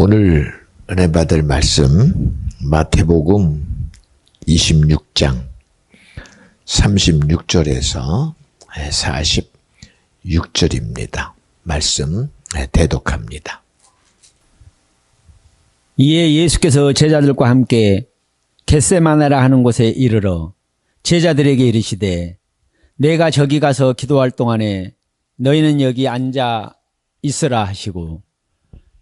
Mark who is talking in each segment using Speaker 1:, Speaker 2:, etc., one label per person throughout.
Speaker 1: 오늘 은혜 받을 말씀 마태복음 26장 36절에서 46절입니다. 말씀 대독합니다.
Speaker 2: 이에 예수께서 제자들과 함께 겟세마네라 하는 곳에 이르러 제자들에게 이르시되 내가 저기 가서 기도할 동안에 너희는 여기 앉아 있으라 하시고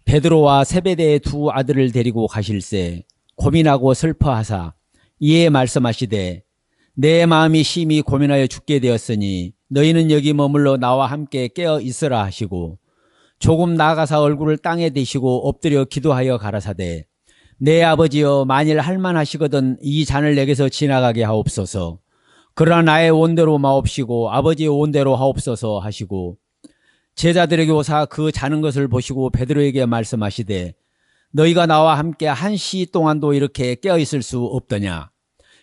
Speaker 2: 베드로와 세베대의 두 아들을 데리고 가실새 고민하고 슬퍼하사 이에 말씀하시되 내 마음이 심히 고민하여 죽게 되었으니 너희는 여기 머물러 나와 함께 깨어 있으라 하시고 조금 나아가사 얼굴을 땅에 대시고 엎드려 기도하여 가라사대 내 아버지여 만일 할만하시거든 이 잔을 내게서 지나가게 하옵소서. 그러나 나의 온대로 마옵시고 아버지의 온대로 하옵소서 하시고 제자들에게 오사 그 자는 것을 보시고 베드로에게 말씀하시되 너희가 나와 함께 한 시 동안도 이렇게 깨어있을 수 없더냐.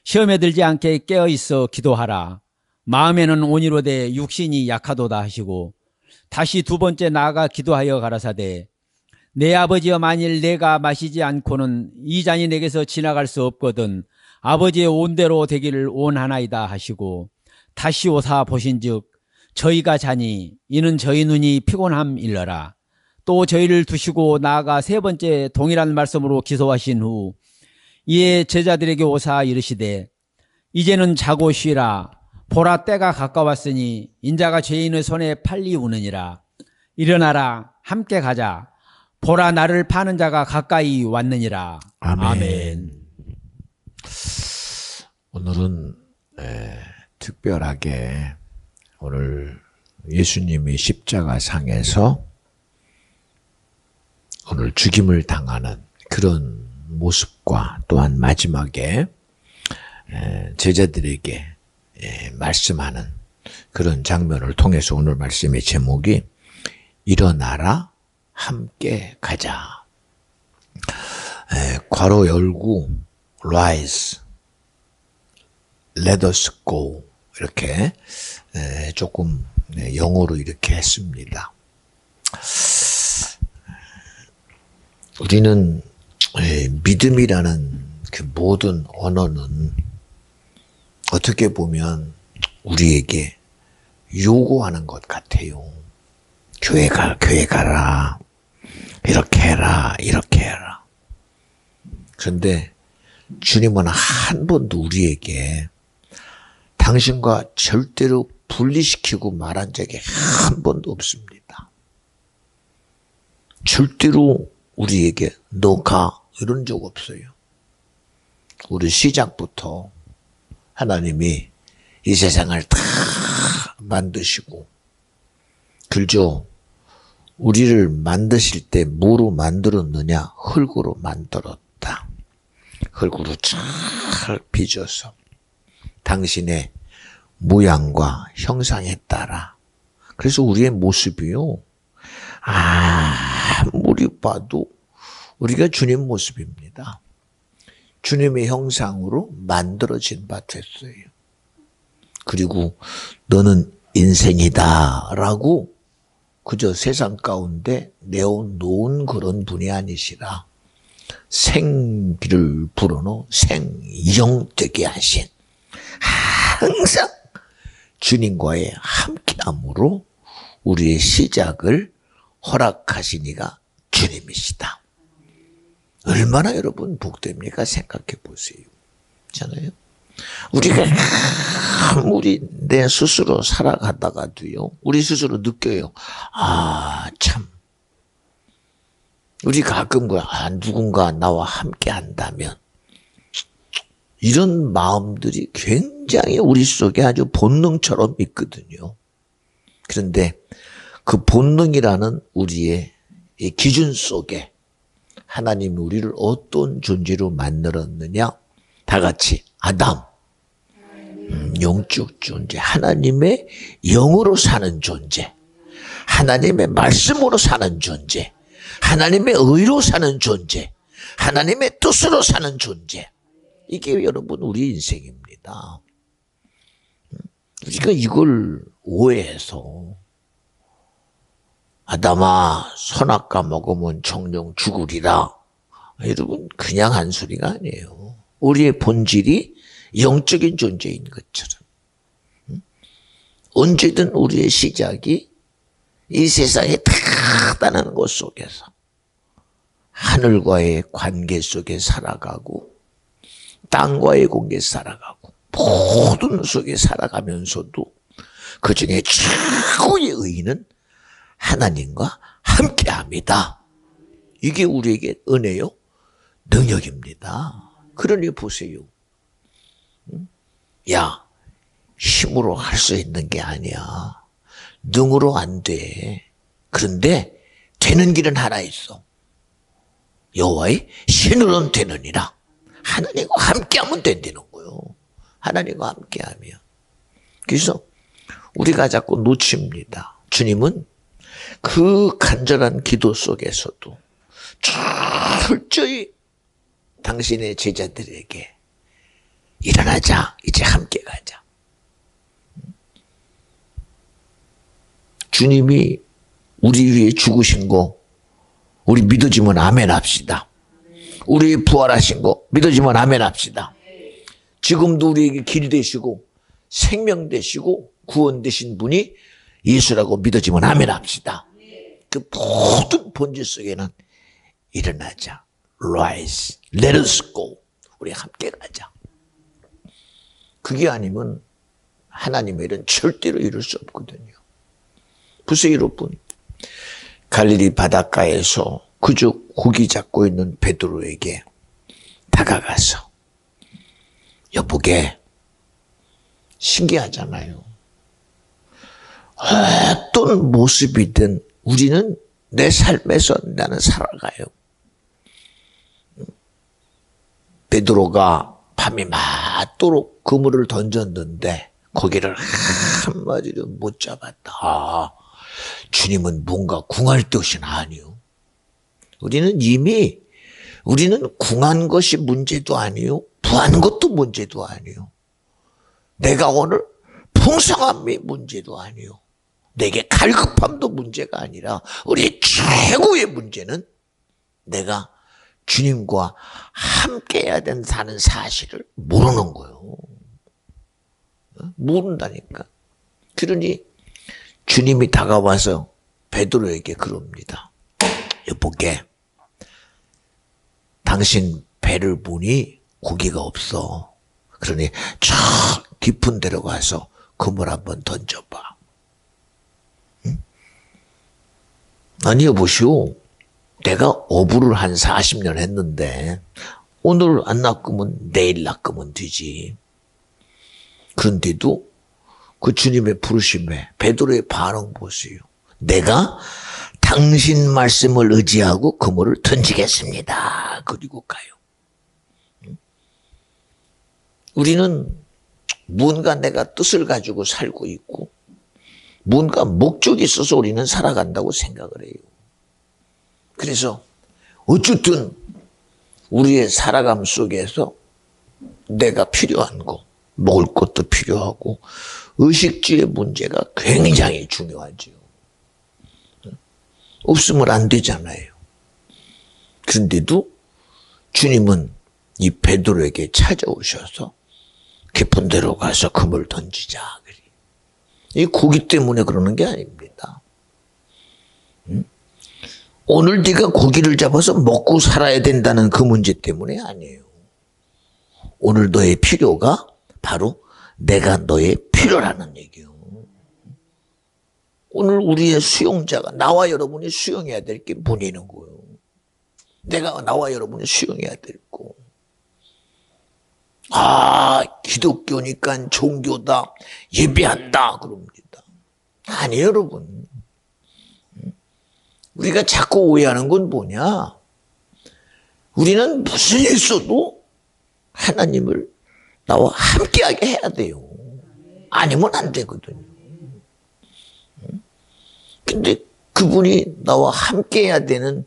Speaker 2: 시험에 들지 않게 깨어있어 기도하라. 마음에는 온이로되 육신이 약하도다 하시고 다시 두 번째 나아가 기도하여 가라사대 내 아버지여 만일 내가 마시지 않고는 이 잔이 내게서 지나갈 수 없거든 아버지의 온대로 되기를 원하나이다 하시고 다시 오사 보신즉 저희가 자니 이는 저희 눈이 피곤함일러라. 또 저희를 두시고 나아가 세 번째 동일한 말씀으로 기소하신 후 이에 제자들에게 오사 이르시되 이제는 자고 쉬라. 보라 때가 가까웠으니 인자가 죄인의 손에 팔리우느니라. 일어나라 함께 가자. 보라 나를 파는 자가 가까이 왔느니라. 아멘.
Speaker 1: 오늘은 특별하게 오늘 예수님이 십자가상에서 오늘 죽임을 당하는 그런 모습과 또한 마지막에 제자들에게 말씀하는 그런 장면을 통해서 오늘 말씀의 제목이 일어나라 함께 가자. 괄호 열고 rise, let us go 이렇게 조금 영어로 이렇게 했습니다. 우리는 믿음이라는 그 모든 언어는 어떻게 보면 우리에게 요구하는 것 같아요. 교회 가라. 이렇게 해라. 그런데 주님은 한 번도 우리에게 당신과 절대로 분리시키고 말한 적이 한 번도 없습니다. 절대로 우리에게 너 가 이런 적 없어요. 우리 시작부터 하나님이 이 세상을 다 만드시고 그저 우리를 만드실 때 뭐로 만들었느냐? 흙으로 만들었다. 흙으로 잘 빚어서 당신의 모양과 형상에 따라. 그래서 우리의 모습이요. 아무리 봐도 우리가 주님 모습입니다. 주님의 형상으로 만들어진 바 됐어요. 그리고 너는 인생이다 라고 그저 세상 가운데 내어놓은 그런 분이 아니시라. 생기를 불어넣어 생영되게 하신 항상 주님과의 함께함으로 우리의 시작을 허락하시니가 주님이시다. 얼마나 여러분 복됩니까? 생각해 보세요. 있잖아요. 우리가 아무리 내 스스로 살아가다가도요, 우리 스스로 느껴요. 참. 우리 가끔 누군가 나와 함께 한다면, 이런 마음들이 굉장히 우리 속에 아주 본능처럼 있거든요. 그런데 그 본능이라는 우리의 이 기준 속에 하나님이 우리를 어떤 존재로 만들었느냐? 다 같이 아담, 영적 존재, 하나님의 영으로 사는 존재, 하나님의 말씀으로 사는 존재, 하나님의 의로 사는 존재, 하나님의 뜻으로 사는 존재. 이게 여러분 우리 인생입니다. 우리가 이걸 오해해서 아담아 선악과 먹으면 정령 죽으리라. 여러분 그냥 한 소리가 아니에요. 우리의 본질이 영적인 존재인 것처럼 언제든 우리의 시작이 이 세상에 다다는 것 속에서 하늘과의 관계 속에 살아가고 땅과의 관계 살아가고 모든 속에 살아가면서도 그 중에 최고의 의의는 하나님과 함께합니다. 이게 우리에게 은혜요, 능력입니다. 그러니 보세요. 야, 힘으로 할 수 있는 게 아니야. 능으로 안 돼. 그런데 되는 길은 하나 있어. 여호와의 신으로는 되느니라. 하나님과 함께하면 된다는 거예요. 하나님과 함께하면. 그래서 우리가 자꾸 놓칩니다. 주님은 그 간절한 기도 속에서도 철저히 당신의 제자들에게 일어나자, 이제 함께 가자. 주님이 우리 위해 죽으신 거 우리 믿어지면 아멘 합시다. 우리 부활하신 거 믿어지면 아멘 합시다. 지금도 우리에게 길 되시고 생명 되시고 구원 되신 분이 예수라고 믿어지면 아멘 합시다. 그 모든 본질 속에는 일어나자. Rise. Let us go. 우리 함께 가자. 그게 아니면 하나님의 일은 절대로 이룰 수 없거든요. 보세요, 여러분. 갈릴리 바닷가에서 그저 고기 잡고 있는 베드로에게 다가가서 여보게, 신기하잖아요. 어떤 모습이든 우리는 내 삶에서 나는 살아가요. 베드로가 밤이 맞도록 그물을 던졌는데 고기를 한 마리도 못 잡았다. 주님은 뭔가 궁할 뜻이 아니요. 우리는 궁한 것이 문제도 아니요. 부한 것도 문제도 아니요. 내가 오늘 풍성함이 문제도 아니요. 내게 갈급함도 문제가 아니라 우리의 최고의 문제는 내가 주님과 함께 해야 된다는 사실을 모르는 거예요. 모른다니까. 그러니 주님이 다가와서 베드로에게 그럽니다. 여보게, 당신 배를 보니 고기가 없어. 그러니 저 깊은 데로 가서 그물 한번 던져봐. 응? 아니 여보시오, 내가 어부를 한 40년 했는데 오늘 안 낚으면 내일 낚으면 되지. 그런데도 그 주님의 부르심에 베드로의 반응 보세요. 내가 당신 말씀을 의지하고 그물을 던지겠습니다. 그리고 가요. 우리는 뭔가 내가 뜻을 가지고 살고 있고 뭔가 목적이 있어서 우리는 살아간다고 생각을 해요. 그래서 어쨌든 우리의 살아감 속에서 내가 필요한 거, 먹을 것도 필요하고 의식주의 문제가 굉장히 중요하죠. 없으면 안 되잖아요. 그런데도 주님은 이 베드로에게 찾아오셔서 깊은 데로 가서 그물 던지자. 이 고기 때문에 그러는 게 아닙니다. 오늘 네가 고기를 잡아서 먹고 살아야 된다는 그 문제 때문에 아니에요. 오늘 너의 필요가 바로 내가 너의 필요라는 얘기예요. 오늘 우리의 수용자가 나와 여러분이 수용해야 될 게 뭐냐는 거예요. 내가 나와 여러분이 수용해야 될 거. 기독교니까 종교다, 예배한다 그럽니다. 아니에요, 여러분. 우리가 자꾸 오해하는 건 뭐냐? 우리는 무슨 일 있어도 하나님을 나와 함께하게 해야 돼요. 아니면 안 되거든요. 근데 그분이 나와 함께해야 되는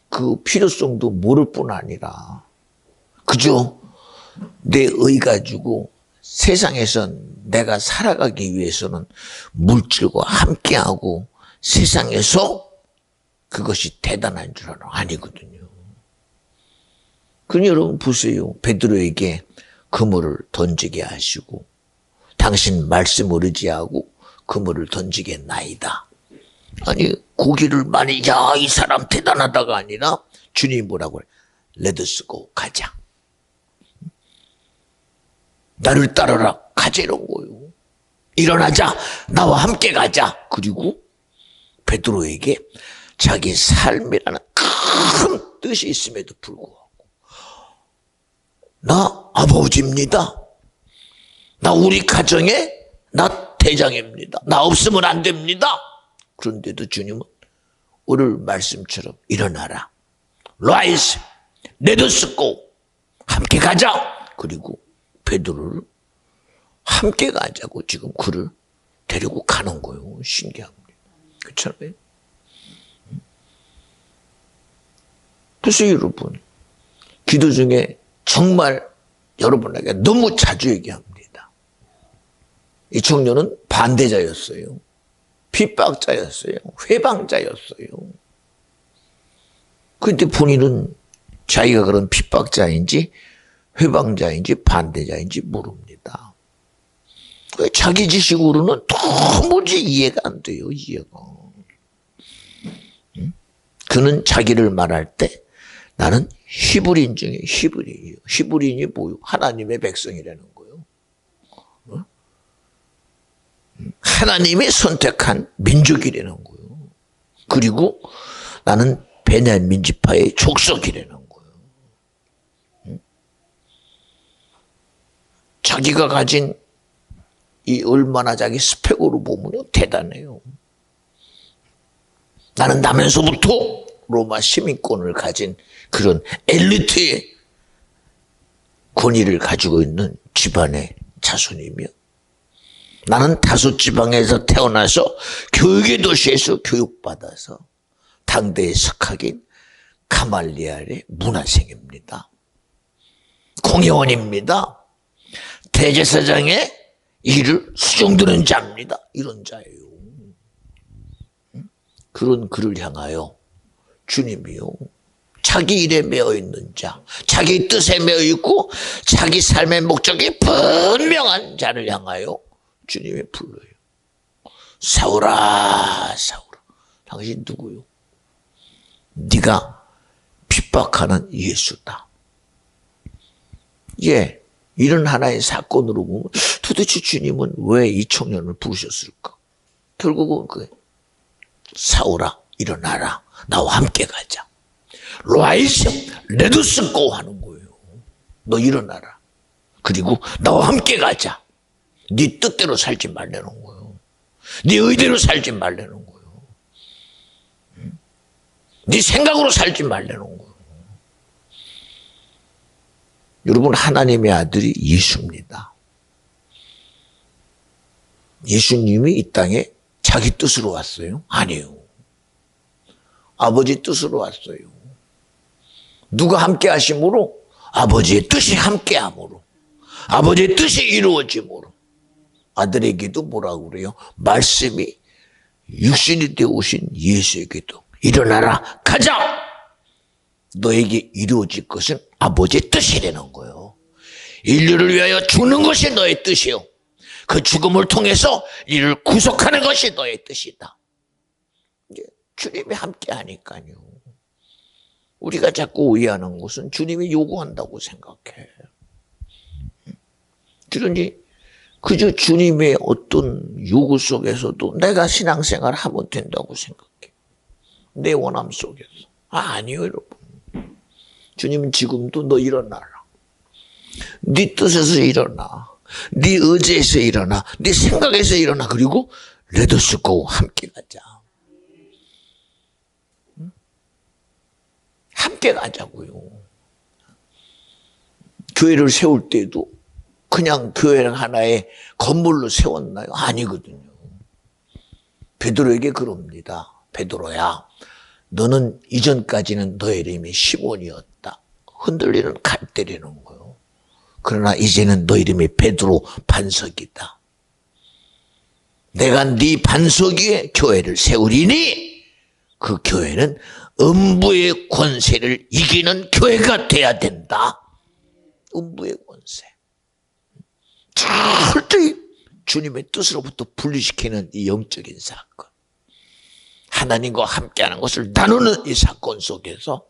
Speaker 1: 그 필요성도 모를 뿐 아니라 그저 내 의 가지고 세상에선 내가 살아가기 위해서는 물질과 함께하고 세상에서 그것이 대단한 줄 알아. 아니거든요. 그러니 여러분 보세요. 베드로에게 그물을 던지게 하시고 당신 말씀을 의지하고 그물을 던지겠나이다. 아니 고기를 많이 이 사람 대단하다가 아니라 주님이 뭐라고 그래? 레드스고 가자. 나를 따르라 가자 이런 거요. 일어나자 나와 함께 가자. 그리고 베드로에게 자기 삶이라는 큰 뜻이 있음에도 불구하고 나 아버지입니다. 나 우리 가정에 나 대장입니다. 나 없으면 안 됩니다. 그런데도 주님은 오늘 말씀처럼 일어나라. 라이스 레드스고 함께 가자. 그리고 베드로를 함께 가자고 지금 그를 데리고 가는 거예요. 신기합니다. 그렇잖아요. 그래서 여러분 기도 중에 정말 여러분에게 너무 자주 얘기합니다. 이 청년은 반대자였어요. 핍박자였어요. 회방자였어요. 그런데 본인은 자기가 그런 핍박자인지 회방자인지 반대자인지 모릅니다. 자기 지식으로는 도무지 이해가 안 돼요. 이해가. 그는 자기를 말할 때 나는 히브리인 중에 히브리인이에요. 히브리인이 뭐요? 하나님의 백성이라는 거예요. 하나님이 선택한 민족이라는 거예요. 그리고 나는 베냐민 지파의 족속이라는 거예요. 자기가 가진 이 얼마나 자기 스펙으로 보면요 대단해요. 나는 나면서부터 로마 시민권을 가진 그런 엘리트의 권위를 가지고 있는 집안의 자손이며 나는 다섯 지방에서 태어나서 교육의 도시에서 교육받아서 당대의 석학인 가말리알의 문화생입니다. 공회원입니다. 대제사장의 일을 수종드는 자입니다. 이런 자예요. 그런 그를 향하여 주님이요. 자기 일에 매여 있는 자, 자기 뜻에 매여 있고 자기 삶의 목적이 분명한 자를 향하여 주님이 불러요. 사울아, 사울아. 당신 누구요? 네가 핍박하는 예수다. 예, 이런 하나의 사건으로 보면 도대체 주님은 왜 이 청년을 부르셨을까? 결국은 그게 사울아 일어나라. 나와 함께 가자. 라이스 레드스고 하는 거예요. 너 일어나라. 그리고 나와 함께 가자. 네 뜻대로 살지 말라는 거예요. 네 의대로 살지 말라는 거예요. 네 생각으로 살지 말라는 거예요. 여러분 하나님의 아들이 예수입니다. 예수님이 이 땅에 자기 뜻으로 왔어요? 아니에요. 아버지 뜻으로 왔어요. 누가 함께 하심으로? 아버지의 뜻이 함께 함으로. 아버지의 뜻이 이루어짐으로. 아들에게도 뭐라고 그래요? 말씀이 육신이 되어 오신 예수에게도 일어나라 가자. 너에게 이루어질 것은 아버지의 뜻이라는 거예요. 인류를 위하여 죽는 것이 너의 뜻이요. 그 죽음을 통해서 이를 구속하는 것이 너의 뜻이다. 주님이 함께 하니까요. 우리가 자꾸 오해하는 것은 주님이 요구한다고 생각해. 그러니 그저 주님의 어떤 요구 속에서도 내가 신앙생활 하면 된다고 생각해. 내 원함 속에서. 아니요 여러분. 주님은 지금도 너 일어나라. 네 뜻에서 일어나. 네 의지에서 일어나. 네 생각에서 일어나. 그리고 레드스고 함께 가자. 함께 가자고요. 교회를 세울 때도 그냥 교회를 하나의 건물로 세웠나요? 아니거든요. 베드로에게 그럽니다. 베드로야, 너는 이전까지는 너의 이름이 시몬이었다. 흔들리는 갈대라는 거예요. 그러나 이제는 너 이름이 베드로 반석이다. 내가 네 반석 위에 교회를 세우리니 그 교회는 음부의 권세를 이기는 교회가 돼야 된다. 음부의 권세. 철저히 주님의 뜻으로부터 분리시키는 이 영적인 사건. 하나님과 함께하는 것을 나누는 이 사건 속에서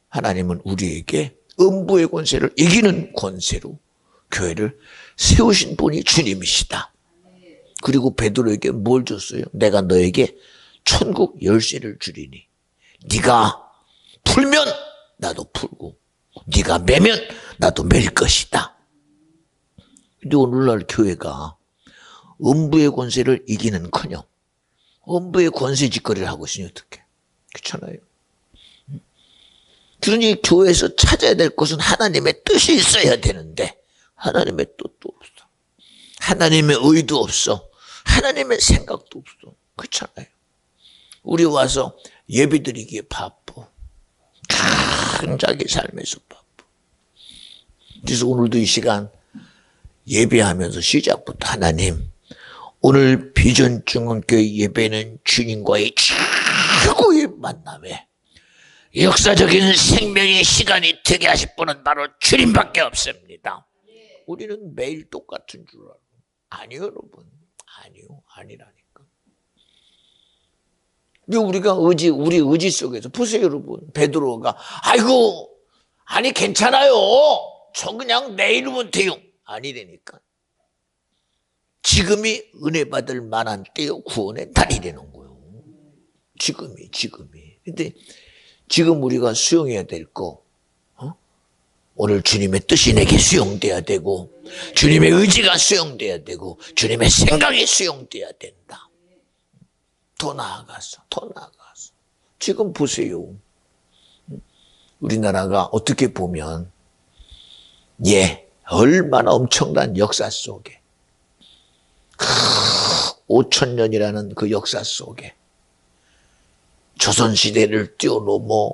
Speaker 1: 하나님은 우리에게 음부의 권세를 이기는 권세로 교회를 세우신 분이 주님이시다. 그리고 베드로에게 뭘 줬어요? 내가 너에게 천국 열쇠를 주리니 네가 풀면 나도 풀고 네가 매면 나도 맬 것이다. 근데 오늘날 교회가 음부의 권세를 이기는커녕 음부의 권세 짓거리를 하고 있으니 어떡해? 그렇잖아요. 그러니 교회에서 찾아야 될 것은 하나님의 뜻이 있어야 되는데 하나님의 뜻도 없어. 하나님의 의도 없어. 하나님의 생각도 없어. 그렇잖아요. 우리 와서 예배드리기에 바빠. 자기 삶에서 바빠. 그래서 오늘도 이 시간 예배하면서 시작부터 하나님, 오늘 비전중앙교회 예배는 주님과의 최고의 만남에 역사적인 생명의 시간이 되게 하실 분은 바로 주님밖에 없습니다. 우리는 매일 똑같은 줄 알고. 아니요, 여러분. 아니요, 아니라니까. 근데 우리가 우리 의지 속에서, 보세요, 여러분. 베드로가, 아이고, 아니, 괜찮아요. 저 그냥 내일이면 돼요. 아니라니까. 지금이 은혜 받을 만한 때요, 구원의 날이라는 거예요. 지금이. 근데 지금 우리가 수용해야 될 거, 오늘 주님의 뜻이 내게 수용돼야 되고, 주님의 의지가 수용돼야 되고, 주님의 생각이 수용돼야 된다. 더 나아가서. 지금 보세요. 우리나라가 어떻게 보면, 얼마나 엄청난 역사 속에, 5,000년이라는 그 역사 속에, 조선시대를 뛰어넘어,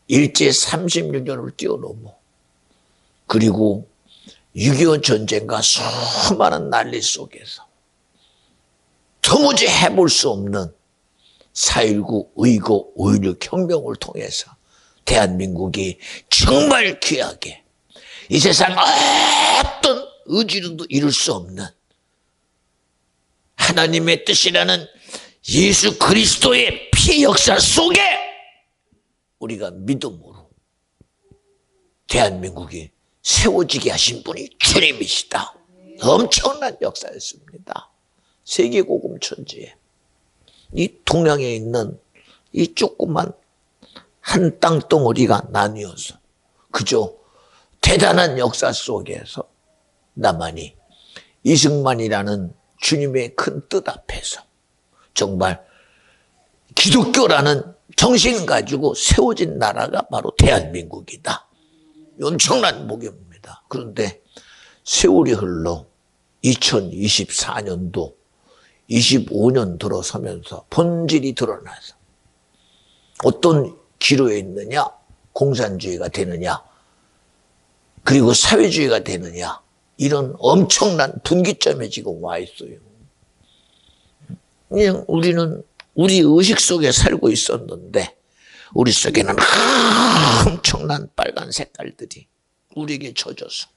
Speaker 1: 일제 36년을 뛰어넘어, 그리고 6.25 전쟁과 수많은 난리 속에서 도무지 해볼 수 없는 4.19 의고 5.16 혁명을 통해서 대한민국이 정말 귀하게 이 세상 어떤 의지로도 이룰 수 없는 하나님의 뜻이라는 예수 그리스도의 피 역사 속에 우리가 믿음으로 대한민국이 세워지게 하신 분이 주님이시다. 엄청난 역사였습니다. 세계복음 천지에 이 동양에 있는 이 조그만 한 땅덩어리가 나뉘어서 그저 대단한 역사 속에서 나만이 이승만이라는 주님의 큰 뜻 앞에서 정말 기독교라는 정신 가지고 세워진 나라가 바로 대한민국이다. 엄청난 목표입니다. 그런데 세월이 흘러 2024년도 25년 들어서면서 본질이 드러나서 어떤 기로에 있느냐, 공산주의가 되느냐, 그리고 사회주의가 되느냐, 이런 엄청난 분기점에 지금 와 있어요. 그냥 우리는 우리 의식 속에 살고 있었는데 우리 속에는 엄청난 빨간 색깔들이 우리에게 젖어서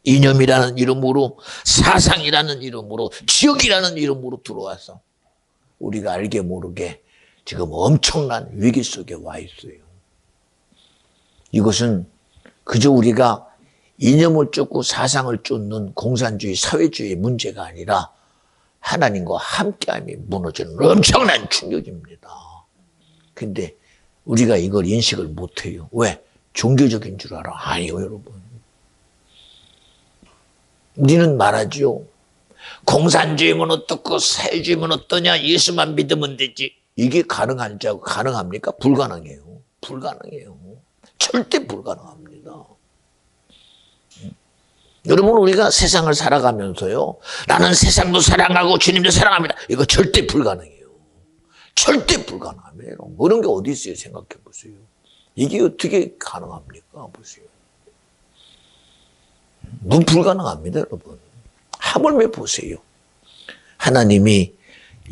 Speaker 1: 이념이라는 이름으로, 사상이라는 이름으로, 지역이라는 이름으로 들어와서 우리가 알게 모르게 지금 엄청난 위기 속에 와 있어요. 이것은 그저 우리가 이념을 쫓고 사상을 쫓는 공산주의, 사회주의의 문제가 아니라 하나님과 함께함이 무너지는 엄청난 충격입니다. 근데 우리가 이걸 인식을 못해요. 왜? 종교적인 줄 알아. 아니요, 여러분. 우리는 말하죠. 공산주의면 어떻고 사회주의면 어떠냐, 예수만 믿으면 되지. 이게 가능합니까? 불가능해요. 절대 불가능합니다. 여러분, 우리가 세상을 살아가면서요, 나는 세상도 사랑하고 주님도 사랑합니다. 이거 절대 불가능해요. 절대 불가능해요. 그런 게 어디 있어요? 생각해 보세요. 이게 어떻게 가능합니까? 보세요. 불가능합니다, 여러분. 하물며 보세요. 하나님이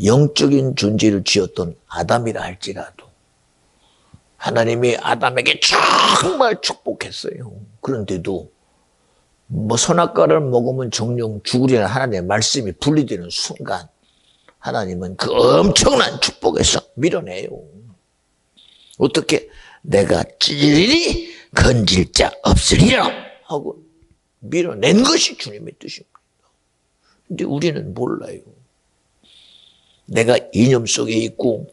Speaker 1: 영적인 존재를 지었던 아담이라 할지라도 하나님이 아담에게 정말 축복했어요. 그런데도 뭐 선악과를 먹으면 정령 죽으리라는 하나님의 말씀이 분리되는 순간 하나님은 그 엄청난 축복에서 밀어내요. 어떻게? 내가 찌르리 건질 자 없으리라 하고 밀어낸 것이 주님의 뜻입니다. 근데 우리는 몰라요. 내가 이념 속에 있고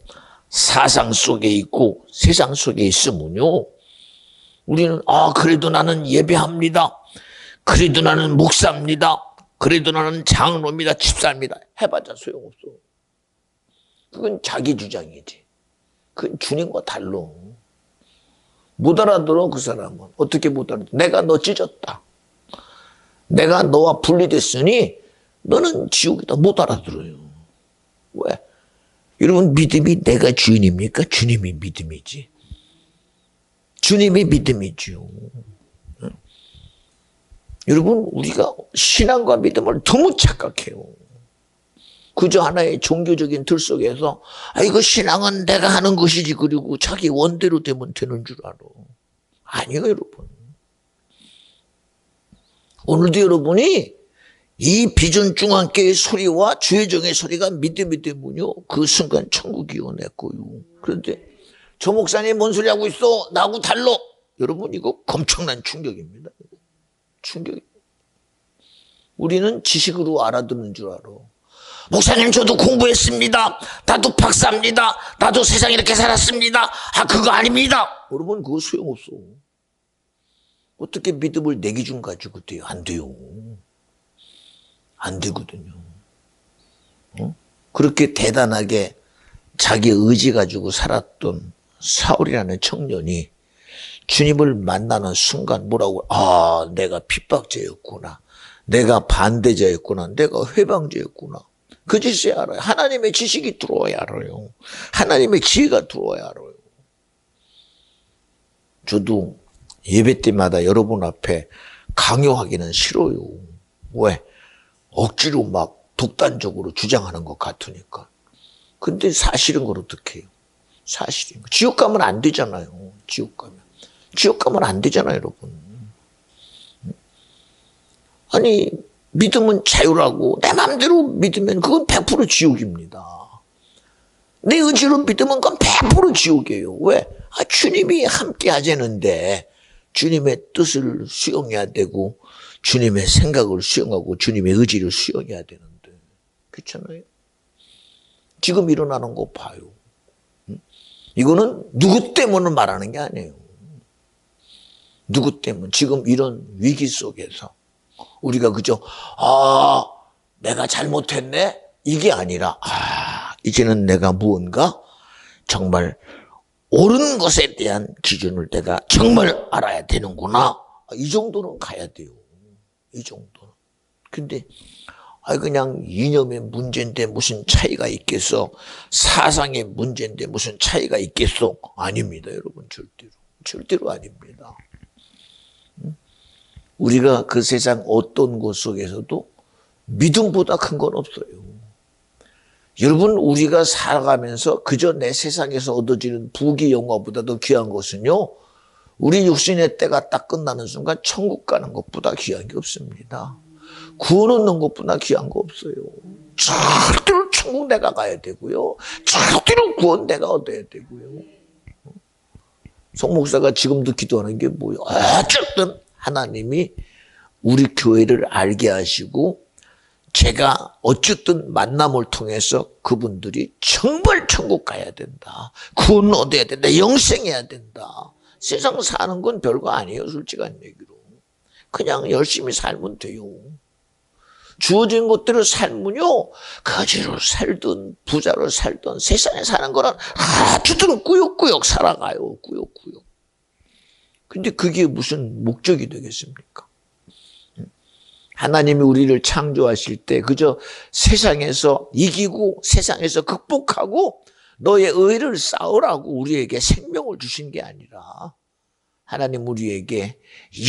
Speaker 1: 사상 속에 있고 세상 속에 있으면요, 우리는 그래도 나는 예배합니다, 그래도 나는 목사입니다, 그래도 나는 장로입니다, 집사입니다 해봤자 소용없어. 그건 자기 주장이지. 그건 주님과 달라. 못 알아들어. 그 사람은 어떻게 못 알아들어? 내가 너 찢었다, 내가 너와 분리됐으니 너는 지옥이다. 못 알아들어요. 왜? 여러분, 믿음이 내가 주인입니까? 주님이 믿음이지. 주님이 믿음이죠. 여러분, 우리가 신앙과 믿음을 너무 착각해요. 그저 하나의 종교적인 틀 속에서 이거 신앙은 내가 하는 것이지, 그리고 자기 원대로 되면 되는 줄 알아. 아니요, 여러분. 오늘도 여러분이 이 비전중앙교회의 소리와 주의정의 소리가 믿음이 되면요, 그 순간 천국이 오냈고요. 그런데 저 목사님 뭔 소리 하고 있어? 나하고 달라. 여러분, 이거 엄청난 충격입니다. 충격이. 우리는 지식으로 알아듣는 줄 알아. 목사님, 저도 공부했습니다, 나도 박사입니다, 나도 세상에 이렇게 살았습니다. 그거 아닙니다. 여러분, 그거 소용없어. 어떻게 믿음을 내 기준 가지고 돼요? 안 돼요. 안 되거든요. 그렇게 대단하게 자기 의지 가지고 살았던 사울이라는 청년이 주님을 만나는 순간 뭐라고? 내가 핍박자였구나, 내가 반대자였구나, 내가 회방자였구나. 그제서야 알아요. 하나님의 지식이 들어와야 알아요. 하나님의 지혜가 들어와야 알아요. 저도 예배 때마다 여러분 앞에 강요하기는 싫어요. 왜? 억지로 막 독단적으로 주장하는 것 같으니까. 근데 사실은 그걸 어떻게 해요? 사실인 거. 지옥 가면 안 되잖아요. 지옥 가면 안 되잖아요, 여러분. 아니, 믿음은 자유라고 내 마음대로 믿으면 그건 100% 지옥입니다. 내 의지로 믿으면 그건 100% 지옥이에요. 왜? 주님이 함께 하자는데 주님의 뜻을 수용해야 되고 주님의 생각을 수용하고 주님의 의지를 수용해야 되는데, 그렇잖아요. 지금 일어나는 거 봐요. 이거는 누구 때문에 말하는 게 아니에요. 누구 때문에. 지금 이런 위기 속에서 우리가 그저 내가 잘못했네 이게 아니라 이제는 내가 무언가 정말 옳은 것에 대한 기준을 내가 정말 알아야 되는구나. 이 정도는 가야 돼요. 이 정도는. 근데 그냥 이념의 문제인데 무슨 차이가 있겠어? 사상의 문제인데 무슨 차이가 있겠어? 아닙니다, 여러분. 절대로 아닙니다. 우리가 그 세상 어떤 곳 속에서도 믿음보다 큰 건 없어요. 여러분, 우리가 살아가면서 그저 내 세상에서 얻어지는 부귀 영화보다도 귀한 것은요, 우리 육신의 때가 딱 끝나는 순간 천국 가는 것보다 귀한 게 없습니다. 구원 얻는 것보다 귀한 거 없어요. 절대로 천국 내가 가야 되고요, 절대로 구원 내가 얻어야 되고요. 송 목사가 지금도 기도하는 게 뭐예요? 어쨌든 하나님이 우리 교회를 알게 하시고 제가 어쨌든 만남을 통해서 그분들이 정말 천국 가야 된다, 구원 얻어야 된다, 영생해야 된다. 세상 사는 건 별거 아니에요. 솔직한 얘기로 그냥 열심히 살면 돼요. 주어진 것들을 살면요, 거지로 살든 부자로 살든 세상에 사는 거는 어쨌든 꾸역꾸역 살아가요. 꾸역꾸역. 근데 그게 무슨 목적이 되겠습니까? 하나님이 우리를 창조하실 때 그저 세상에서 이기고 세상에서 극복하고 너의 의를 쌓으라고 우리에게 생명을 주신 게 아니라 하나님 우리에게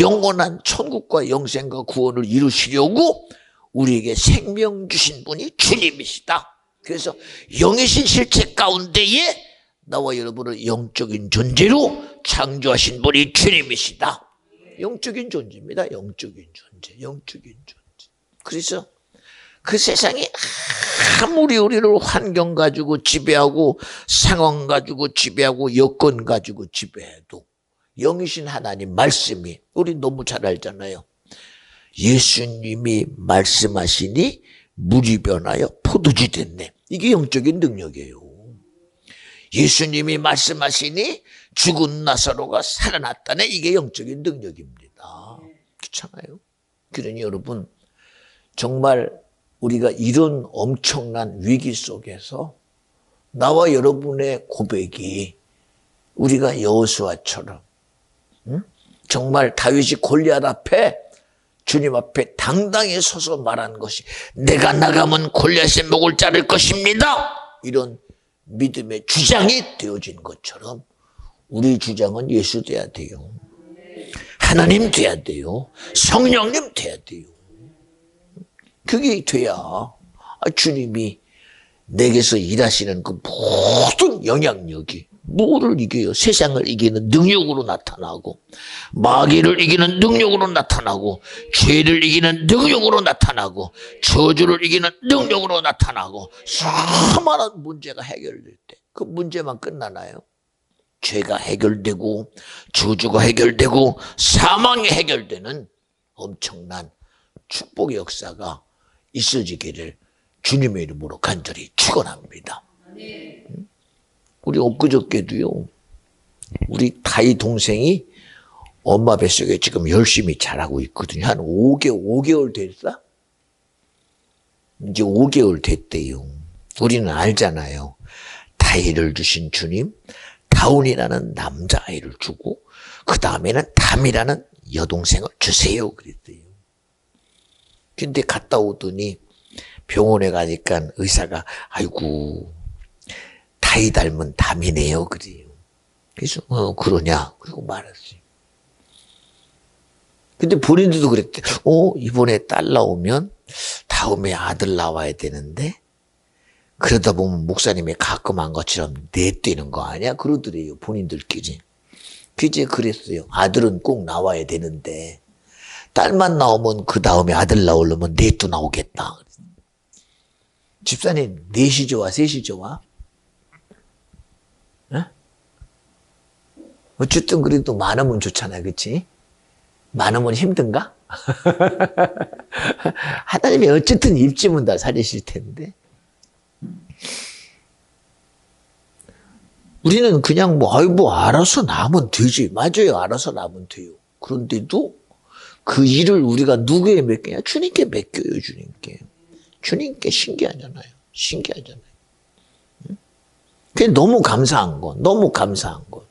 Speaker 1: 영원한 천국과 영생과 구원을 이루시려고 우리에게 생명 주신 분이 주님이시다. 그래서 영이신 실체 가운데에 나와 여러분을 영적인 존재로 창조하신 분이 주님이시다. 영적인 존재입니다. 영적인 존재. 영적인 존재. 그래서 그 세상이 아무리 우리를 환경 가지고 지배하고 상황 가지고 지배하고 여건 가지고 지배해도 영이신 하나님 말씀이 우리 너무 잘 알잖아요. 예수님이 말씀하시니 물이 변하여 포도주 됐네. 이게 영적인 능력이에요. 예수님이 말씀하시니 죽은 나사로가 살아났다네. 이게 영적인 능력입니다. 그렇잖아요. 그러니 여러분 정말 우리가 이런 엄청난 위기 속에서 나와 여러분의 고백이 우리가 여호수아처럼 정말 다윗이 골리앗 앞에 주님 앞에 당당히 서서 말한 것이 내가 나가면 골리앗의 목을 자를 것입니다. 이런 믿음의 주장이 되어진 것처럼 우리 주장은 예수 돼야 돼요. 하나님 돼야 돼요. 성령님 돼야 돼요. 그게 돼야 주님이 내게서 일하시는 그 모든 영향력이 뭐를 이겨요? 세상을 이기는 능력으로 나타나고 마귀를 이기는 능력으로 나타나고 죄를 이기는 능력으로 나타나고 저주를 이기는 능력으로 나타나고 수많은 문제가 해결될 때 그 문제만 끝나나요? 죄가 해결되고 저주가 해결되고 사망이 해결되는 엄청난 축복의 역사가 있어지기를 주님의 이름으로 간절히 축원합니다. 우리 엊그저께도요. 우리 다희 동생이 엄마 뱃속에 지금 열심히 자라고 있거든요. 한 5개월 됐어? 이제 5개월 됐대요. 우리는 알잖아요. 다희를 주신 주님, 다운이라는 남자아이를 주고 그 다음에는 담이라는 여동생을 주세요. 그랬대요. 근데 갔다 오더니 병원에 가니까 의사가 아이고 다희 닮은 담이네요. 그래요. 그래서 그러냐 그리고 말았어요. 근데 본인들도 그랬대. 이번에 딸 나오면 다음에 아들 나와야 되는데 그러다 보면 목사님이 가끔 한 것처럼 내뛰는 거 아니야? 그러더래요. 본인들끼리. 그제 그랬어요. 아들은 꼭 나와야 되는데 딸만 나오면 그 다음에 아들 나오려면 넷도 나오겠다. 집사님 넷이 좋아 셋이 좋아? 에? 어쨌든 그래도 많으면 좋잖아요. 그치? 많으면 힘든가? 하나님이 어쨌든 입지면 다 살리실 텐데 우리는 그냥 알아서 나면 되지. 맞아요. 알아서 나면 돼요. 그런데도 그 일을 우리가 누구에 맡기냐? 주님께 맡겨요. 주님께. 주님께 신기하잖아요. 신기하잖아요. 그게 너무 감사한 거. 너무 감사한 거.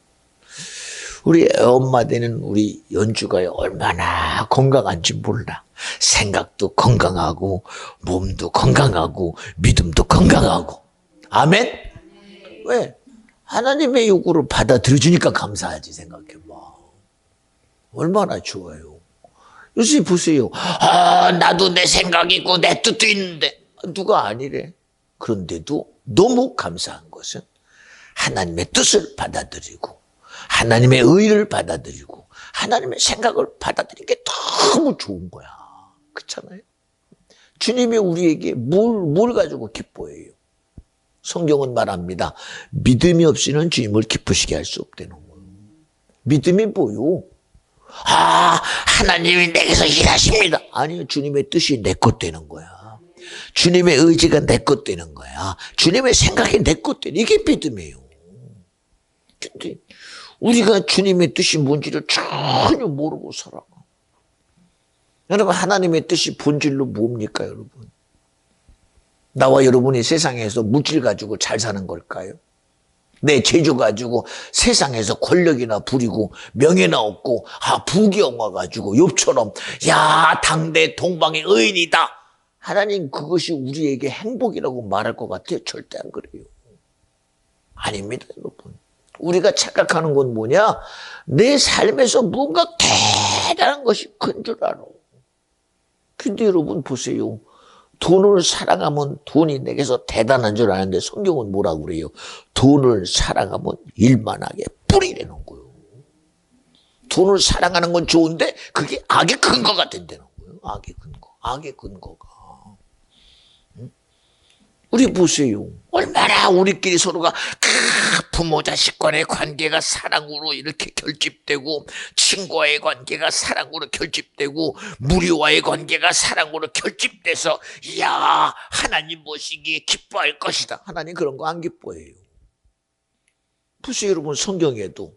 Speaker 1: 우리 엄마 되는 우리 연주가 얼마나 건강한지 몰라. 생각도 건강하고 몸도 건강하고 믿음도 건강하고. 아멘? 왜? 하나님의 요구를 받아들여주니까 감사하지 생각해봐. 얼마나 좋아요. 요새 보세요. 나도 내 생각이 있고 내 뜻도 있는데 누가 아니래. 그런데도 너무 감사한 것은 하나님의 뜻을 받아들이고 하나님의 의를 받아들이고 하나님의 생각을 받아들이는 게 너무 좋은 거야. 그렇잖아요. 주님이 우리에게 뭘 가지고 기뻐해요. 성경은 말합니다. 믿음이 없이는 주님을 기쁘시게 할 수 없다는 거예요. 믿음이 뭐요? 하나님이 내게서 일하십니다. 아니요. 주님의 뜻이 내 것 되는 거야. 주님의 의지가 내 것 되는 거야. 주님의 생각이 내 것 되는 이게 믿음이에요. 근데 우리가 주님의 뜻이 뭔지를 전혀 모르고 살아가. 여러분 하나님의 뜻이 본질로 뭡니까 여러분? 나와 여러분이 세상에서 물질 가지고 잘 사는 걸까요? 내 재주 가지고 세상에서 권력이나 부리고 명예나 얻고 부귀영화 가지고 욥처럼 당대 동방의 의인이다. 하나님 그것이 우리에게 행복이라고 말할 것 같아요? 절대 안 그래요. 아닙니다 여러분. 우리가 착각하는 건 뭐냐? 내 삶에서 뭔가 대단한 것이 큰 줄 알아. 근데 여러분 보세요. 돈을 사랑하면 돈이 내게서 대단한 줄 아는데 성경은 뭐라고 그래요? 돈을 사랑하면 일만하게 뿌리라는 거예요. 돈을 사랑하는 건 좋은데 그게 악의 근거가 된다는 거예요. 악의 근거. 악의 근거가. 우리 보세요. 얼마나 우리끼리 서로가 부모 자식 간의 관계가 사랑으로 이렇게 결집되고, 친구와의 관계가 사랑으로 결집되고, 무리와의 관계가 사랑으로 결집돼서 이야 하나님 보시기에 기뻐할 것이다. 하나님 그런 거 안 기뻐해요. 보세요 여러분, 성경에도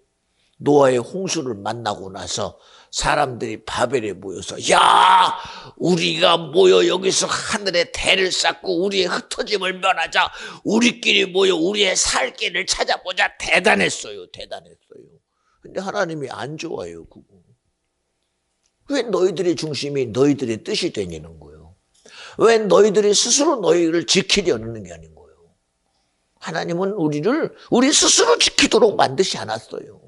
Speaker 1: 노아의 홍수를 만나고 나서 사람들이 바벨에 모여서 야 우리가 모여 여기서 하늘에 대를 쌓고 우리의 흩어짐을 면하자, 우리끼리 모여 우리의 살 길을 찾아보자. 대단했어요. 근데 하나님이 안 좋아해요. 그거. 왜 너희들의 중심이 너희들의 뜻이 되냐는 거예요. 왜 너희들이 스스로 너희를 지키려는 게 아닌 거예요. 하나님은 우리 스스로 지키도록 만드지 않았어요.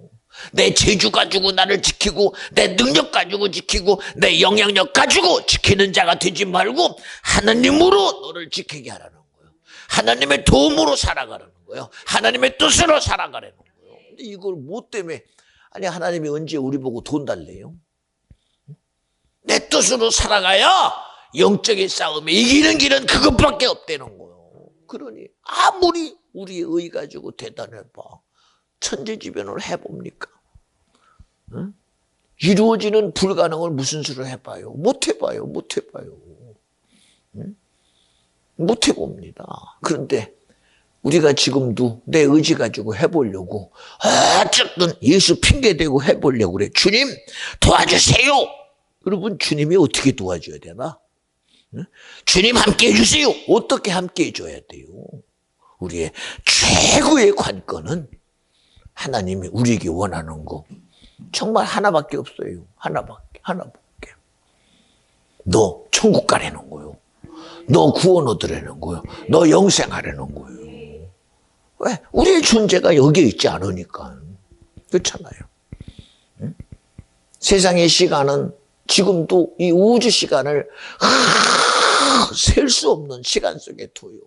Speaker 1: 내 재주 가지고 나를 지키고, 내 능력 가지고 지키고, 내 영향력 가지고 지키는 자가 되지 말고 하나님으로 너를 지키게 하라는 거예요. 하나님의 도움으로 살아가라는 거예요. 하나님의 뜻으로 살아가라는 거예요. 근데 이걸 뭐 때문에, 아니 하나님이 언제 우리 보고 돈 달래요? 내 뜻으로 살아가야 영적인 싸움에 이기는 길은 그것밖에 없다는 거예요. 그러니 아무리 우리의 의 가지고 대단해봐, 천재지변을 해봅니까? 응? 이루어지는 불가능을 무슨 수를 해봐요? 못 해봐요. 응? 못 해봅니다. 그런데 우리가 지금도 내 의지 가지고 해보려고 어쨌든 예수 핑계대고 해보려고 그래. 주님 도와주세요. 여러분, 주님이 어떻게 도와줘야 되나? 응? 주님 함께 해주세요. 어떻게 함께 해줘야 돼요? 우리의 최고의 관건은 하나님이 우리에게 원하는 거 정말 하나밖에 없어요. 하나밖에. 너 천국 가라는 거요. 너 구원 얻으라는 거요. 너 영생하라는 거예요. 왜? 우리의 존재가 여기에 있지 않으니까. 그렇잖아요. 응? 세상의 시간은 지금도 이 우주 시간을 셀 수 없는 시간 속에 둬요.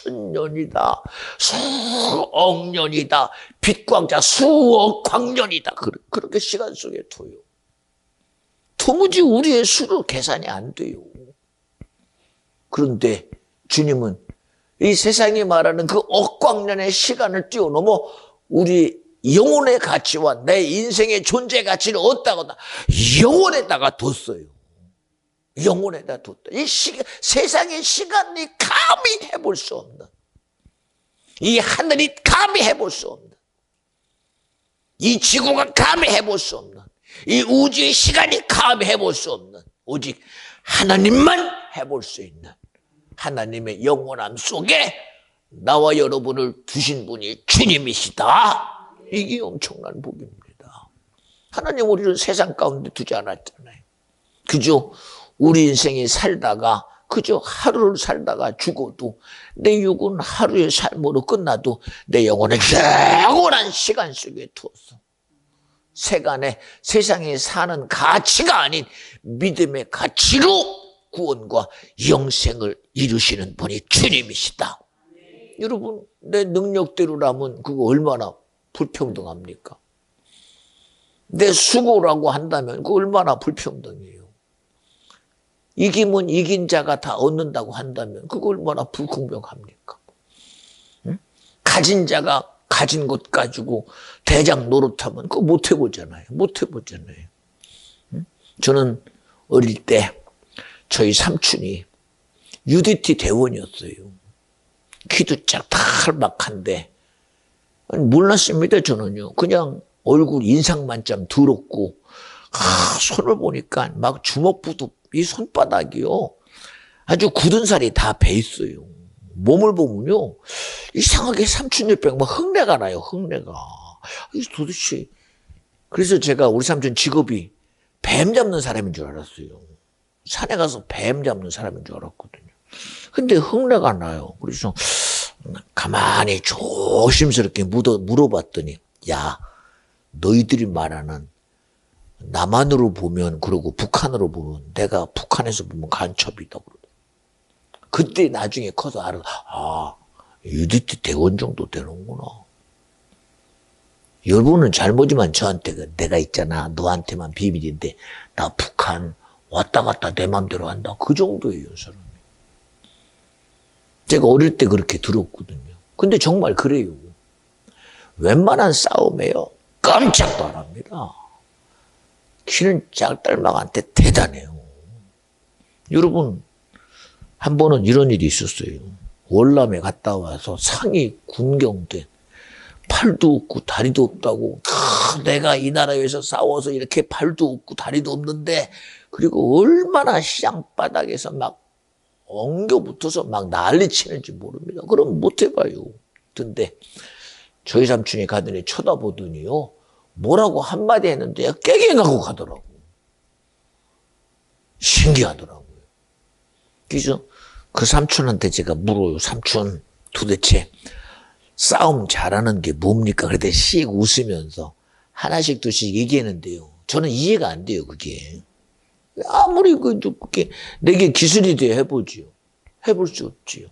Speaker 1: 수천년이다, 수억 년이다, 빛광자 수억 광년이다. 그렇게 시간 속에 둬요. 도무지 우리의 수로 계산이 안 돼요. 그런데 주님은 이 세상이 말하는 그 억광년의 시간을 뛰어넘어 우리 영혼의 가치와 내 인생의 존재 가치를 얻다가 영혼에다가 뒀어요. 영혼에다 뒀다. 세상의 시간이 감히 해볼 수 없는, 이 하늘이 감히 해볼 수 없는, 이 지구가 감히 해볼 수 없는, 이 우주의 시간이 감히 해볼 수 없는, 오직 하나님만 해볼 수 있는 하나님의 영원함 속에 나와 여러분을 두신 분이 주님이시다. 이게 엄청난 복입니다. 하나님 우리를 세상 가운데 두지 않았잖아요. 그저 우리 인생이 살다가, 그저 하루를 살다가 죽어도 내 육은 하루의 삶으로 끝나도 내 영혼은 영원한 시간 속에 두었어. 세간에 세상에 사는 가치가 아닌 믿음의 가치로 구원과 영생을 이루시는 분이 주님이시다. 여러분, 내 능력대로라면 그거 얼마나 불평등합니까? 내 수고라고 한다면 그거 얼마나 불평등해요. 이기면 이긴 자가 다 얻는다고 한다면 그거 얼마나 불공평합니까? 응? 가진 자가 가진 것 가지고 대장 노릇하면 그거 못 해보잖아요. 응? 저는 어릴 때 저희 삼촌이 UDT 대원이었어요. 키도 짝탈막한데 몰랐습니다. 저는요. 그냥 얼굴 인상만점 더럽고, 손을 보니까 막 주먹부도 이 손바닥이요, 아주 굳은 살이 다 배 있어요. 몸을 보면요, 이상하게 삼촌 옆에 막 흙내가 나요. 흙내가. 도대체. 그래서 제가 우리 삼촌 직업이 뱀 잡는 사람인 줄 알았어요. 산에 가서 뱀 잡는 사람인 줄 알았거든요. 근데 흙내가 나요. 그래서 가만히 조심스럽게 물어봤더니, 야, 너희들이 말하는 남한으로 보면 그러고 북한으로 보면 내가 북한에서 보면 간첩이다 그러더라고요. 그때 나중에 커서 알아. 아, UDT 대원 정도 되는구나. 여러분은 잘못이면 저한테 내가 있잖아. 너한테만 비밀인데 나 북한 왔다 갔다 내 맘대로 한다. 그 정도예요, 사람이. 제가 어릴 때 그렇게 들었거든요. 근데 정말 그래요. 웬만한 싸움에요. 깜짝도 안 합니다. 키는 짝달막한테 대단해요. 여러분, 한 번은 이런 일이 있었어요. 월남에 갔다 와서 상이 군경된 팔도 없고 다리도 없다고 내가 이 나라에서 싸워서 이렇게 팔도 없고 다리도 없는데 그리고 얼마나 시장 바닥에서 막 엉겨붙어서 막 난리치는지 모릅니다. 그럼 못 해봐요. 근데 저희 삼촌이 가더니 쳐다보더니요. 뭐라고 한마디 했는데 깨갱하고 가더라고. 신기하더라고요. 그래서 그 삼촌한테 제가 물어요. 삼촌 도대체 싸움 잘하는 게 뭡니까? 그랬더니 씩 웃으면서 하나씩 둘씩 얘기했는데요. 저는 이해가 안 돼요, 그게. 아무리 그게 내게 기술이 돼 해보지요. 해볼 수 없지요.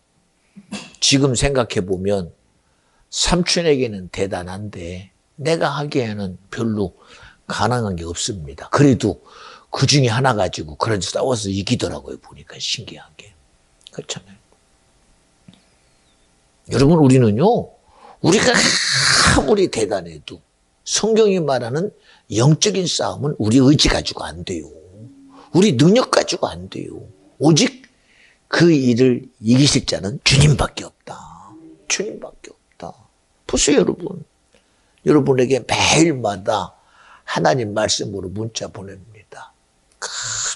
Speaker 1: 지금 생각해 보면 삼촌에게는 대단한데 내가 하기에는 별로 가능한 게 없습니다. 그래도 그 중에 하나 가지고 그런 싸워서 이기더라고요. 보니까 신기하게. 그렇잖아요. 여러분, 우리는요, 우리가 아무리 대단해도 성경이 말하는 영적인 싸움은 우리 의지 가지고 안 돼요. 우리 능력 가지고 안 돼요. 오직 그 일을 이기실 자는 주님밖에 없다. 주님밖에 없다. 보세요, 여러분. 여러분에게 매일마다 하나님 말씀으로 문자 보냅니다.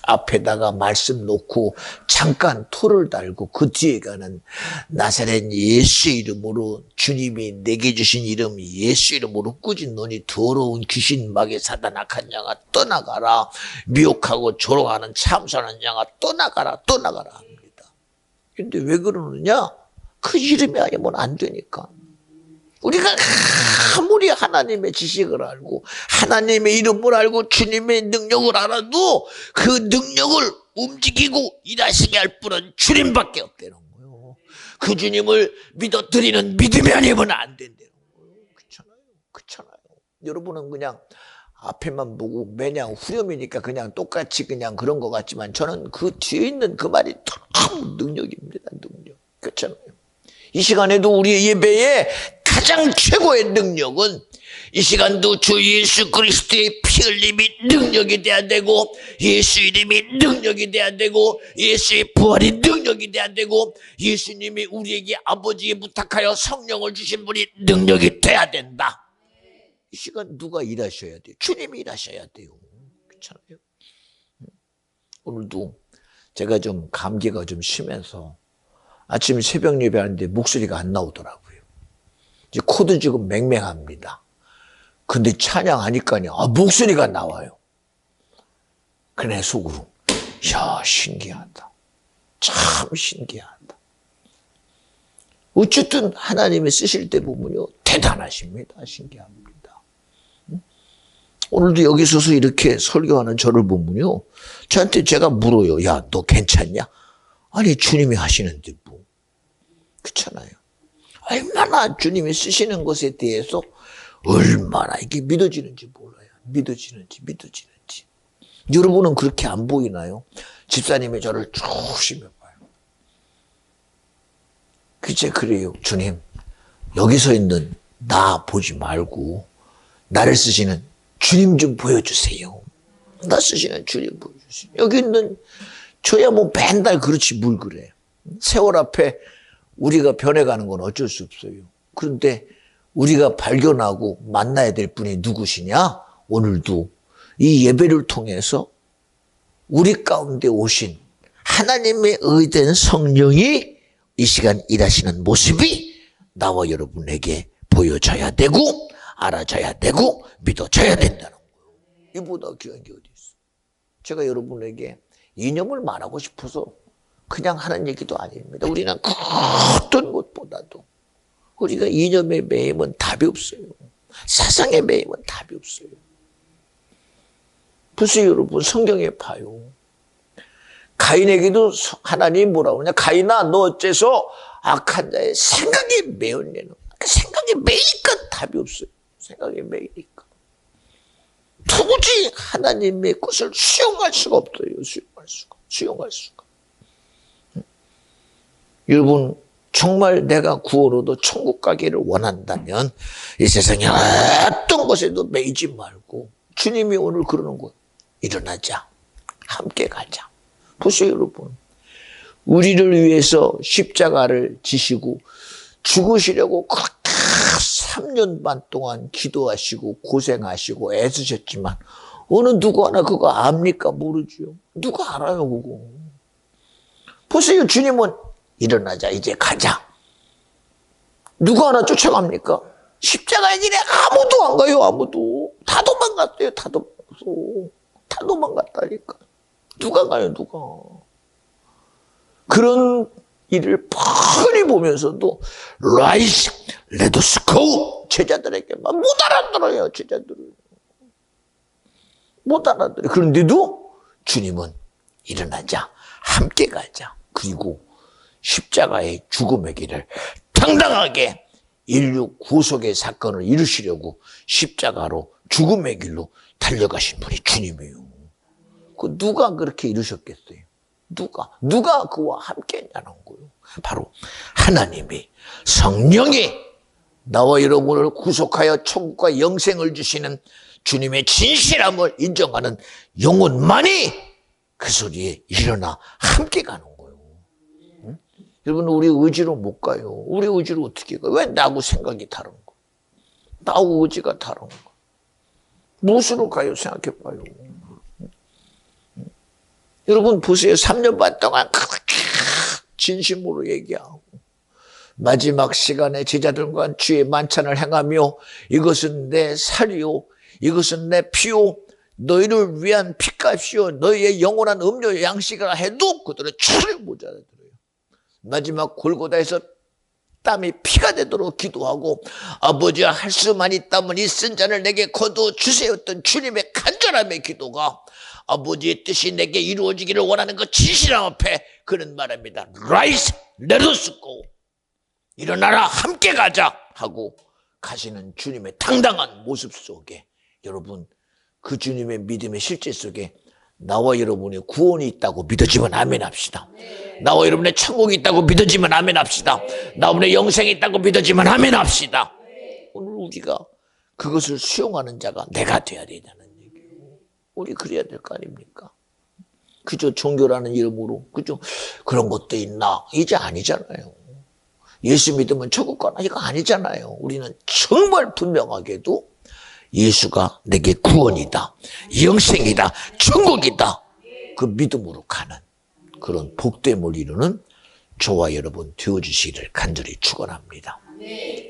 Speaker 1: 앞에다가 말씀 놓고 잠깐 토를 달고 그 뒤에 가는 나사렛 예수 이름으로 주님이 내게 주신 이름 예수 이름으로 꾸짖 노니 더러운 귀신 마귀 사단 악한 양아 떠나가라. 미혹하고 조롱하는 참선하는 양아 떠나가라 합니다. 근데 왜 그러느냐? 그 이름이 아니면 안 되니까. 우리가 아무리 하나님의 지식을 알고 하나님의 이름을 알고 주님의 능력을 알아도 그 능력을 움직이고 일하시게 할 분은 주님밖에 없다는 거예요. 그 주님을 믿어드리는 믿음이 아니면 안 된다는 거예요. 그렇잖아요. 여러분은 그냥 앞에만 보고 매냥 후렴이니까 그냥 똑같이 그냥 그런 것 같지만 저는 그 뒤에 있는 그 말이 참 능력입니다. 능력. 그렇잖아요. 이 시간에도 우리의 예배에 가장 최고의 능력은 이 시간도 주 예수 그리스도의 피 흘림이 능력이 돼야 되고 예수 이름이 능력이 돼야 되고 예수의 부활이 능력이 돼야 되고 예수님이 우리에게 아버지에 부탁하여 성령을 주신 분이 능력이 돼야 된다. 이 시간 누가 일하셔야 돼요? 주님이 일하셔야 돼요. 그렇잖아요. 오늘도 제가 좀 감기가 좀 심해서 아침 새벽 예배하는데 목소리가 안 나오더라고요. 이제 코도 지금 맹맹합니다. 근데 찬양하니까요, 목소리가 나와요. 그래, 속으로. 야, 신기하다. 참 신기하다. 어쨌든 하나님이 쓰실 때 보면요, 대단하십니다. 신기합니다. 오늘도 여기 서서 이렇게 설교하는 저를 보면요, 저한테 제가 물어요. 야, 너 괜찮냐? 아니, 주님이 하시는데 뭐. 그렇잖아요. 얼마나 주님이 쓰시는 것에 대해서 얼마나 이게 믿어지는지 몰라요. 믿어지는지. 여러분은 그렇게 안 보이나요? 집사님이 저를 조심해 봐요. 그제 그래요. 주님, 여기 서 있는 나 보지 말고 나를 쓰시는 주님 좀 보여주세요. 나 쓰시는 주님 보여주세요. 여기 있는 저야 뭐 맨날 그렇지 뭘 그래. 세월 앞에 우리가 변해가는 건 어쩔 수 없어요. 그런데 우리가 발견하고 만나야 될 분이 누구시냐? 오늘도 이 예배를 통해서 우리 가운데 오신 하나님의 의된 성령이 이 시간 일하시는 모습이 나와 여러분에게 보여져야 되고 알아져야 되고 믿어져야 된다는 거예요. 이보다 귀한 게 어디 있어? 제가 여러분에게 이념을 말하고 싶어서 그냥 하는 얘기도 아닙니다. 우리는 어떤 것보다도 우리가 이념에 매이면 답이 없어요. 사상에 매이면 답이 없어요. 보세요 여러분, 성경에 봐요. 가인에게도 하나님이 뭐라고 하냐. 가인아 너 어째서 악한 자의 생각에 매였냐는. 생각에 매이니까 답이 없어요. 생각에 매이니까. 도저히 하나님의 것을 수용할 수가 없어요. 수용할 수가. 여러분 정말 내가 구원으로도 천국 가기를 원한다면 이 세상에 어떤 것에도 매이지 말고 주님이 오늘 그러는 거예요. 일어나자. 함께 가자. 보세요 여러분. 우리를 위해서 십자가를 지시고 죽으시려고 그렇게 3년 반 동안 기도하시고 고생하시고 애쓰셨지만 어느 누구 하나 그거 압니까? 모르죠. 누가 알아요 그거. 보세요 주님은 일어나자 이제 가자. 누가 하나 쫓아갑니까? 십자가의 길에 아무도 안 가요. 아무도. 다 도망갔어요. 다 도망갔어. 다 도망갔다니까. 누가 가요 누가. 그런 일을 뻔히 보면서도 Rise, let us go. 제자들에게만 못 알아들어요. 제자들은 못 알아들어요. 그런데도 주님은 일어나자 함께 가자. 그리고 십자가의 죽음의 길을 당당하게 인류 구속의 사건을 이루시려고 십자가로 죽음의 길로 달려가신 분이 주님이에요. 그 누가 그렇게 이루셨겠어요? 누가 그와 함께 했냐는 거예요. 바로 하나님이 성령이 나와 여러분을 구속하여 천국과 영생을 주시는 주님의 진실함을 인정하는 영혼만이 그 소리에 일어나 함께 가는 거예요. 응? 여러분 우리 의지로 못 가요. 우리 의지로 어떻게 가요? 왜 나하고 생각이 다른 거? 나하고 의지가 다른 거? 무엇으로 가요? 생각해 봐요. 여러분 보세요. 3년 반 동안 그렇게 진심으로 얘기하고 마지막 시간에 제자들과 주의 만찬을 행하며 이것은 내 살이요 이것은 내 피요 너희를 위한 피값이요 너희의 영원한 음료 양식이라 해도 그들은 전혀 못 알아들어요. 마지막 골고다에서 땀이 피가 되도록 기도하고 아버지야 할 수만 있다면 이 쓴 잔을 내게 거두어 주세요 했던 주님의 간절함의 기도가 아버지의 뜻이 내게 이루어지기를 원하는 그 진실함 앞에 그는 말합니다. Rise, let us go. 일어나라, 함께 가자 하고 가시는 주님의 당당한 모습 속에 여러분 그 주님의 믿음의 실제 속에 나와 여러분의 구원이 있다고 믿어지면 아멘 합시다. 나와 여러분의 천국이 있다고 믿어지면 아멘 합시다. 나와 영생이 있다고 믿어지면 아멘 합시다. 오늘 우리가 그것을 수용하는 자가 내가 돼야 되잖아요. 우리 그래야 될 거 아닙니까? 그저 종교라는 이름으로 그저 그런 것도 있나? 이제 아니잖아요. 예수 믿으면 천국 가나? 이거 아니잖아요. 우리는 정말 분명하게도 예수가 내게 구원이다, 영생이다, 천국이다 그 믿음으로 가는 그런 복됨을 이루는 저와 여러분 되어주시기를 간절히 축원합니다.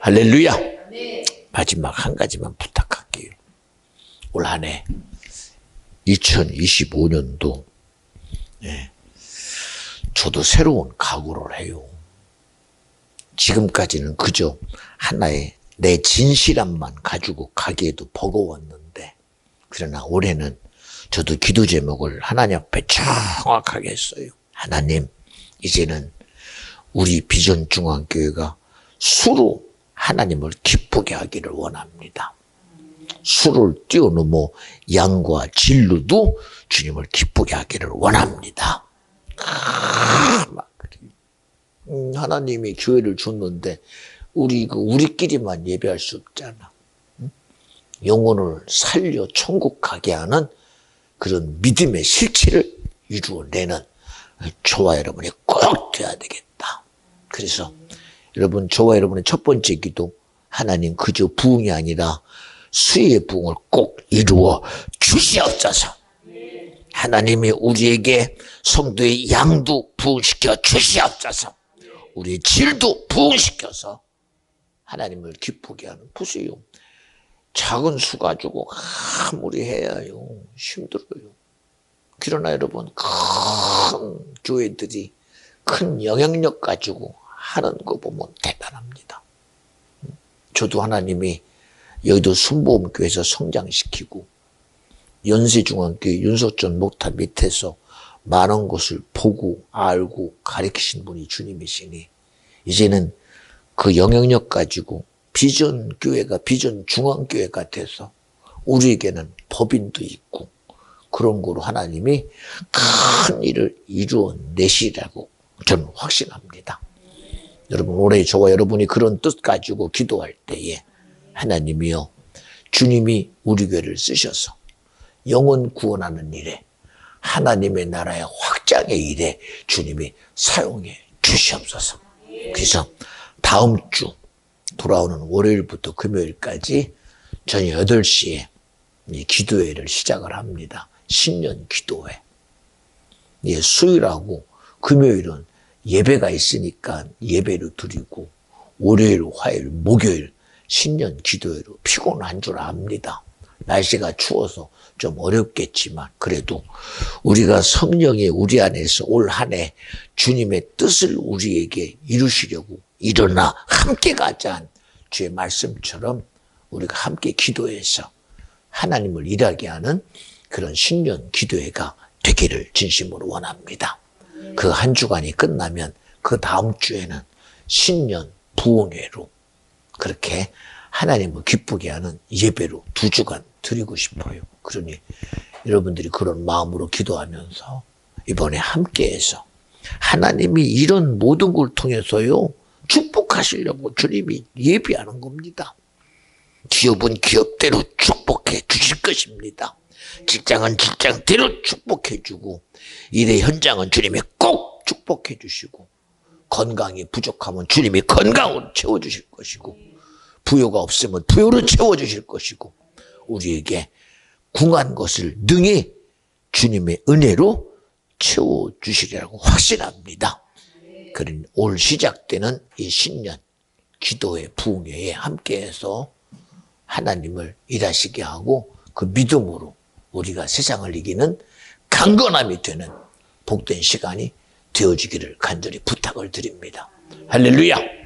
Speaker 1: 할렐루야. 마지막 한 가지만 부탁할게요. 올 한 해 2025년도 저도 새로운 각오를 해요. 지금까지는 그저 하나의 내 진실함만 가지고 가기에도 버거웠는데 그러나 올해는 저도 기도 제목을 하나님 앞에 정확하게 했어요. 하나님 이제는 우리 비전 중앙교회가 수로 하나님을 기쁘게 하기를 원합니다. 수를 뛰어넘어 양과 진루도 주님을 기쁘게 하기를 원합니다. 하나님이 교회를 줬는데 우리끼리만 예배할 수 없잖아. 영혼을 살려 천국 가게 하는 그런 믿음의 실체를 이루어내는 저와 여러분이 꼭 돼야 되겠다. 그래서 여러분 저와 여러분의 첫 번째 기도 하나님 그저 부흥이 아니라 수의 부흥을 꼭 이루어 주시옵소서. 하나님이 우리에게 성도의 양도 부흥시켜 주시옵소서. 우리의 질도 부흥시켜서 하나님을 기쁘게 하는. 보세요. 작은 수 가지고 아무리 해야요 힘들어요. 그러나 여러분 큰 교회들이 큰 영향력 가지고 하는 거 보면 대단합니다. 저도 하나님이 여의도 순복음교회에서 성장시키고 연세중앙교회 윤석전 목탑 밑에서 많은 것을 보고 알고 가르치신 분이 주님이시니 이제는 그 영향력 가지고 비전 교회가 비전 중앙교회가 돼서 우리에게는 법인도 있고 그런 거로 하나님이 큰 일을 이루어내시라고 저는 확신합니다. 여러분 올해 저와 여러분이 그런 뜻 가지고 기도할 때에 하나님이요 주님이 우리 교회를 쓰셔서 영혼 구원하는 일에 하나님의 나라의 확장의 일에 주님이 사용해 주시옵소서. 그래서 다음 주 돌아오는 월요일부터 금요일까지 저녁 8시에 이 기도회를 시작을 합니다. 신년 기도회. 예, 수요일하고 금요일은 예배가 있으니까 예배를 드리고 월요일, 화요일, 목요일 신년 기도회로 피곤한 줄 압니다. 날씨가 추워서 좀 어렵겠지만 그래도 우리가 성령이 우리 안에서 올 한 해 주님의 뜻을 우리에게 이루시려고 일어나 함께 가자한 주의 말씀처럼 우리가 함께 기도해서 하나님을 일하게 하는 그런 신년 기도회가 되기를 진심으로 원합니다. 그 한 주간이 끝나면 그 다음 주에는 신년 부흥회로 그렇게 하나님을 기쁘게 하는 예배로 2주간 드리고 싶어요. 그러니 여러분들이 그런 마음으로 기도하면서 이번에 함께해서 하나님이 이런 모든 걸 통해서요 축복하시려고 주님이 예비하는 겁니다. 기업은 기업대로 축복해 주실 것입니다. 직장은 직장대로 축복해 주고 일의 현장은 주님이 꼭 축복해 주시고 건강이 부족하면 주님이 건강으로 채워주실 것이고 부요가 없으면 부요로 채워주실 것이고 우리에게 궁한 것을 능히 주님의 은혜로 채워주시리라고 확신합니다. 그러니 올 시작되는 이 신년 기도회 부흥회에 함께해서 하나님을 일하시게 하고 그 믿음으로 우리가 세상을 이기는 강건함이 되는 복된 시간이 되어지기를 간절히 부탁을 드립니다. 할렐루야.